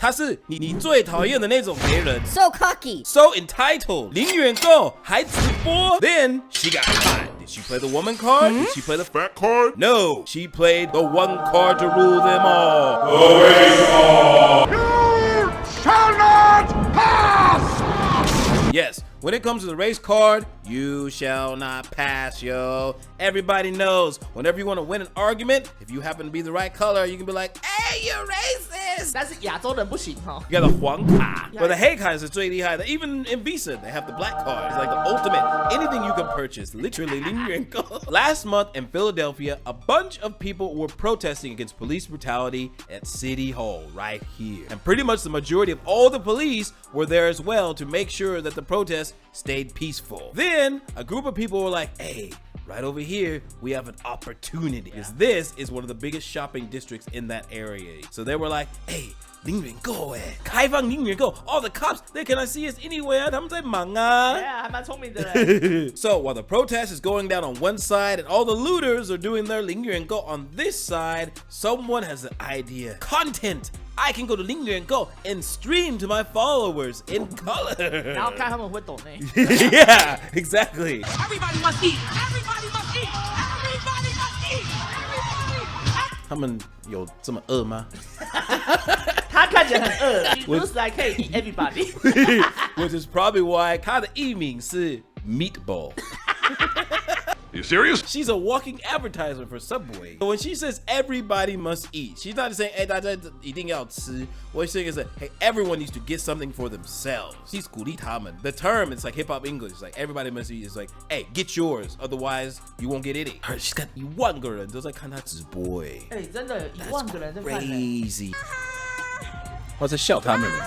他是你最讨厌的那种黑人。So cocky. So entitled. 零元购还直播。Then she got caught. Did she play the woman card? Did she play the fat card? No. She played the one card to rule them all. The race card. You shall not pass. Yes. When it comes to the race card, you shall not pass, yo. Everybody knows, whenever you want to win an argument, if you happen to be the right color, you can be like, hey, you're racist. 但是亚洲人不行哈。 You got the 黄卡, but the 黑卡是最厉害的. Even in Visa, they have the black card. It's like the ultimate. Anything you can purchase, literally 零元购. Last month in Philadelphia, a bunch of people were protesting against police brutality at City Hall right here. And pretty much the majority of all the police were there as well to make sure that the protest stayed peaceful. Then a group of people were like, hey, right over here, we have an opportunity. Because this is one of the biggest shopping districts in that area. So they were like, hey, 零元购开放零元购 all the cops, they cannot see us anywhere. 他们在忙啊。Yeah, 还蛮聪明的嘞。So while the protest is going down on one side and all the looters are doing their 零元购 on this side, someone has an idea. Content! I can go to 零元购 and stream to my followers in color. 然后看他们会懂呢。Yeah, exactly. Everybody must eat. Everybody must eat. Everybody must eat. Everybody. 他们有这么饿吗？他看起来很饿啦。He looks like hey, eat everybody. Which is probably why 他的艺名是 Meatball. You serious? She's a walking advertiser for Subway. When she says everybody must eat, she's not just saying, hey, 大家一定要吃. What she's saying is that, hey, everyone needs to get something for themselves. She's 鼓励他们. The term, it's like hip-hop English. It's like everybody must eat. It's like, hey, get yours. Otherwise, you won't get any. She's got 1万个人都在看她直播欸。哎，真的有1万个人在看呢。 Crazy. 我在笑他们。Free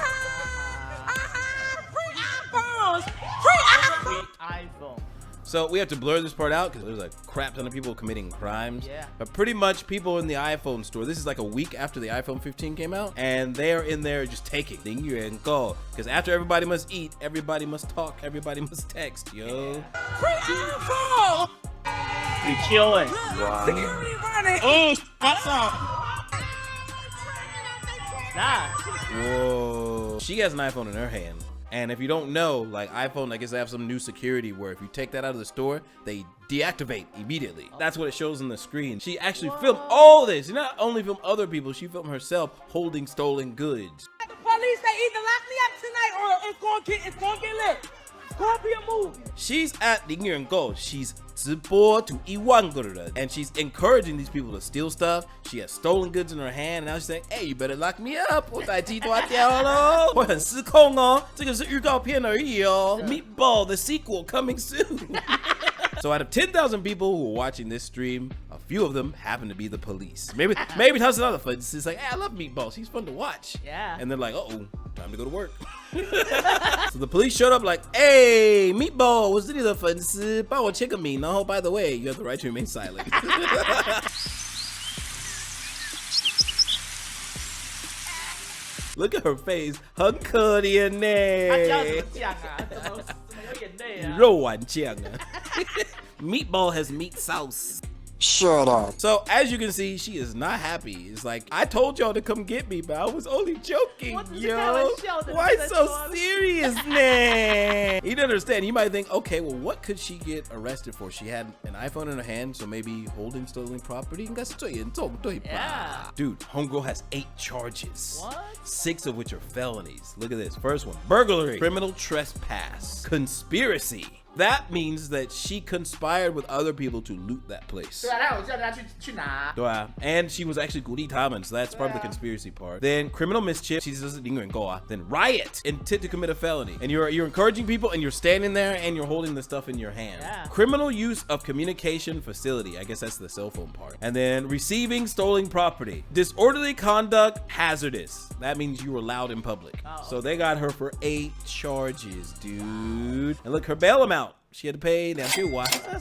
iPhone. So we have to blur this part out because there's a crap ton of people committing crimes. Yeah. But pretty much people in the iPhone store, this is like a week after the iPhone 15 came out, and they're in there just taking 零元购. Because after everybody must eat, everybody must talk, everybody must text, yo. Free iPhone. 你秋哎。 Security running. What's up? Nah. Whoa. She has an iPhone in her hand. And if you don't know, like iPhone, I guess they have some new security where if you take that out of the store, they deactivate immediately. That's what it shows on the screen. She actually filmed all this. She not only filmed other people, she filmed herself holding stolen goods. The police, they either lock me up tonight or it's gonna get lit. It's gonna be a movie. She's at 零元购. She's 直播 to 1万个人. And she's encouraging these people to steal stuff. She has stolen goods in her hand. And now she's saying, hey, you better lock me up. 我代志大条咯。会很失控哦。这个是预告片而已哦。Meatball, the sequel coming soon. So out of 10,000 people who are watching this stream, a few of them happen to be the police. Maybe 他是他的粉丝 like, hey, I love Meatball. She's fun to watch. Yeah. And they're like, uh-oh, time to go to work. So the police showed up like, hey, Meatball, 我是你的粉丝，帮我签个名，然后 by the way, you have the right to remain silent. Look at her face, 很可怜呢。他叫怎么讲啊？怎么有眼泪啊？肉丸酱啊。Meatball has meat sauce. Shut up. So as you can see, she is not happy. It's like, I told y'all to come get me, but I was only joking, yo. Why so serious, man? You don't understand. You might think, okay, well, what could she get arrested for? She had an iPhone in her hand, so maybe holding stolen property. Yeah. Dude, homegirl has 8 charges. What? 6 of which are felonies. Look at this. First one, burglary, criminal trespass, conspiracy. That means that she conspired with other people to loot that place. 对啊，他有叫人家去拿。对啊, and she was actually 鼓励他们, so that's part of the conspiracy part. Then criminal mischief, she says 零元购啊. Then riot, intent to commit a felony. And you're encouraging people and you're standing there and you're holding the stuff in your hand. Yeah. Criminal use of communication facility, I guess that's the cell phone part. And then receiving stolen property. Disorderly conduct, hazardous. That means you were loud in public. Oh. So they got her for 8 charges, dude. And look, her bail amount. She had to pay, that's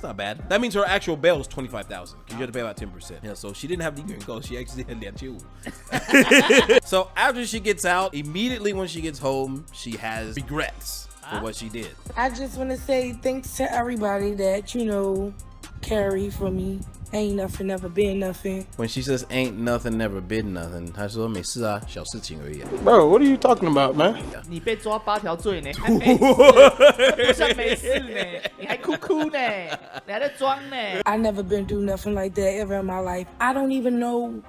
not bad. That means her actual bail was 25,000 because you had to pay about 10%. Yeah, so she didn't have 零元购, she actually had 2,000. So after she gets out, immediately when she gets home, she has regrets for what she did. I just want to say thanks to everybody that, you know, carry for me. Ain't nothing, never been nothing. When she says ain't nothing, never been nothing, 她说没事啊，小事情而已啊。Bro, what are you talking about, man? 你被抓8条罪呢，还没事，不像没事呢，你还哭哭呢，你还在装呢。I never been through nothing like that ever in my life. I don't even know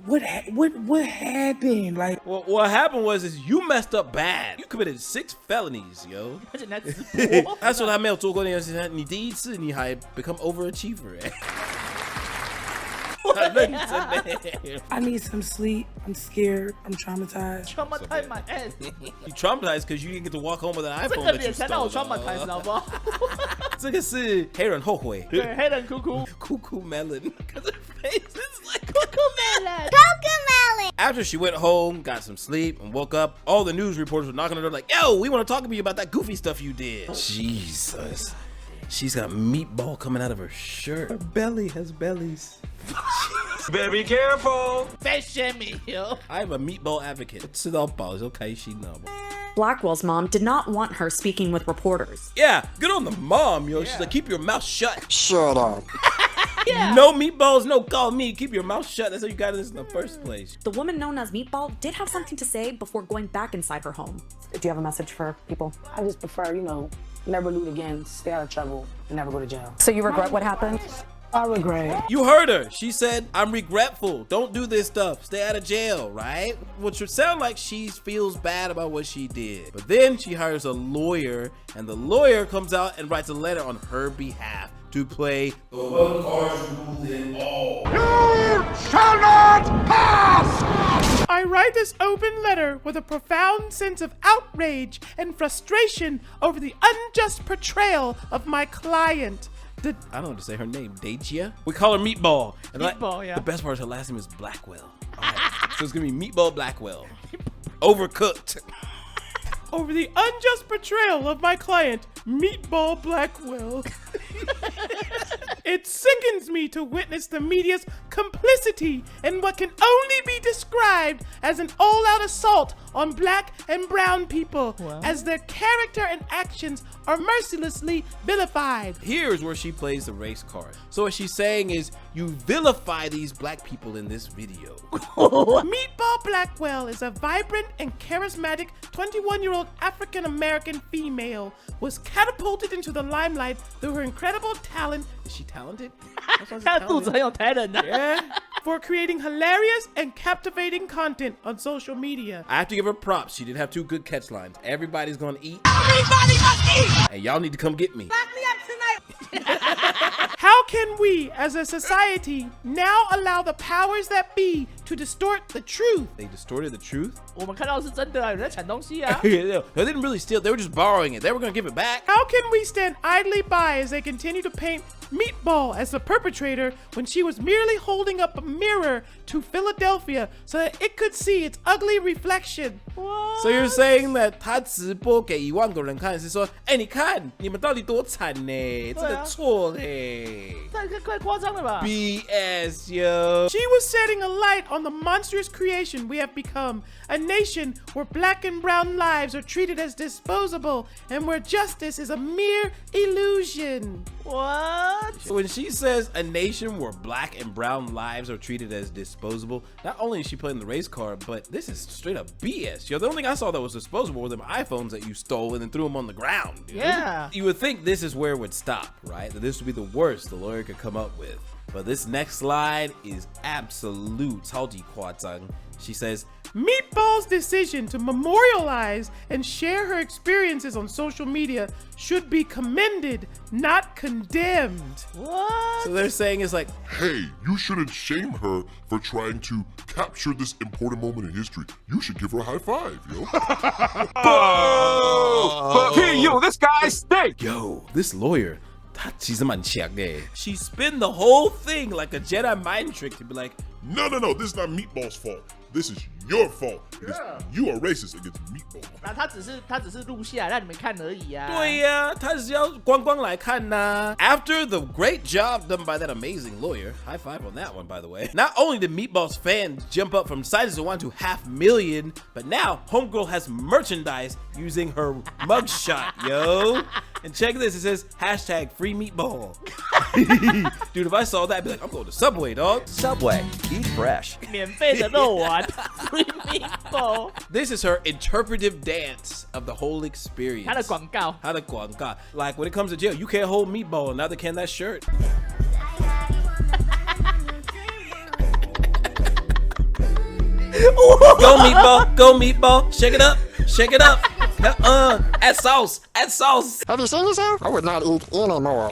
what happened. Like, Well, what happened was you messed up bad. You committed 6 felonies, yo. 而且你在直播。他说他没有做过那件事情，你第一次你还 become overachiever 哎。认真欸 I need some sleep. I'm scared. I'm traumatized. Traumatize my ass。 You traumatized because you didn't get to walk home with an 这 iPhone 个 that 脸 you 才让我 stole. traumatize，好不好？这个是黑人后悔。对，黑人哭哭。Cuckoo melon. Because her face is like Cocomelon. After she went home, got some sleep, and woke up, all the news reporters were knocking on her door like, yo, we want to talk to you about that goofy stuff you did. Jesus. She's got meatball coming out of her shirt. Her belly has bellies. Better be careful. Fat shaming, yo. I'm a meatball advocate. 吃到饱就开心了。 Blackwell's mom did not want her speaking with reporters. Yeah, good on the mom, yo. She's like, keep your mouth shut. Shut up. Yeah. No meatballs, no call me. Keep your mouth shut. That's how you got this in the first place. The woman known as Meatball did have something to say before going back inside her home. Do you have a message for people? I just prefer, never loot again, stay out of trouble, and never go to jail. So you regret what happened? I regret. You heard her. She said, I'm regretful. Don't do this stuff. Stay out of jail, right? Which would sound like she feels bad about what she did. But then she hires a lawyer, and the lawyer comes out and writes a letter on her behalf to play the one card rule in all. You shall not pass! I write this open letter with a profound sense of outrage and frustration over the unjust portrayal of my client. I don't know how to say her name. Dajia? We call her Meatball. And Meatball, yeah. The best part is her last name is Blackwell. All right. So it's going to be Meatball Blackwell. Overcooked. Over the unjust portrayal of my client, Meatball Blackwell. It sickens me to witness the media's complicity in what can only be described as an all-out assault on black and brown people, as their character and actions are mercilessly vilified. Here's where she plays the race card. So what she's saying is, you vilify these black people in this video. Meatball Blackwell is a vibrant and charismatic 21-year-old African-American female, was catapulted into the limelight through her incredible talent. Is she talented? 他肚子很有talent的。 Yeah. For creating hilarious and captivating content on social media. I have to give her props. She did have 2 good catch lines. Everybody's gonna eat. Everybody must eat. And y'all need to come get me. Lock me up tonight. How can we, as a society, now allow the powers that be to distort the truth? They distorted the truth? 我们看到是真的啊，有人在抢东西啊。 They didn't really steal. They were just borrowing it. They were gonna give it back. How can we stand idly by as they continue to paint Meatball as the perpetrator when she was merely holding up a mirror to Philadelphia so that it could see its ugly reflection? So you're saying that 他直播给1万个人看是说，哎，你看你们到底多惨呢？这个错嘞。这太夸张了吧 BS, yo. She was setting a light on the monstrous creation we have become, a nation where black and brown lives are treated as disposable and where justice is a mere illusion. What? When she says a nation where black and brown lives are treated as disposable, not only is she playing the race card, but this is straight up BS. Yo, the only thing I saw that was disposable were them iPhones that you stole and then threw them on the ground. Dude. Yeah. You would think this is where it would stop, right? That this would be the worst the lawyer could come up with. But this next slide is absolute 超级夸张. She says, Meatball's decision to memorialize and share her experiences on social media should be commended, not condemned. What? so they're saying it's like, Hey, you shouldn't shame her for trying to capture this important moment in history. You should give her a high five, yo. Fuck you, this guy stink. yo, this lawyer, 他其实蛮强的. She spin the whole thing like a Jedi mind trick to be like, No, this is not Meatball's fault. This is your fault because you are racist against Meatball. 那他只是录下来让你们看而已啊。对呀，他只是要光光来看呐。After the great job done by that amazing lawyer, high five on that one, by the way. Not only did Meatball's fans jump up from sizes of 1 to 500,000, but now Homegirl has merchandise using her mugshot, yo. And check this, it says hashtag free meatball. Dude, if I saw that, I'd be like, I'm going to Subway, dog. Subway, eat fresh. 免费的肉丸 free meatball， This is her interpretive dance of the whole experience. 它的广告。她的广告. Like, when it comes to jail, you can't hold meatball, and neither can that shirt. Go meatball, shake it up, add sauce. Have you seen yourself? I would not eat anymore.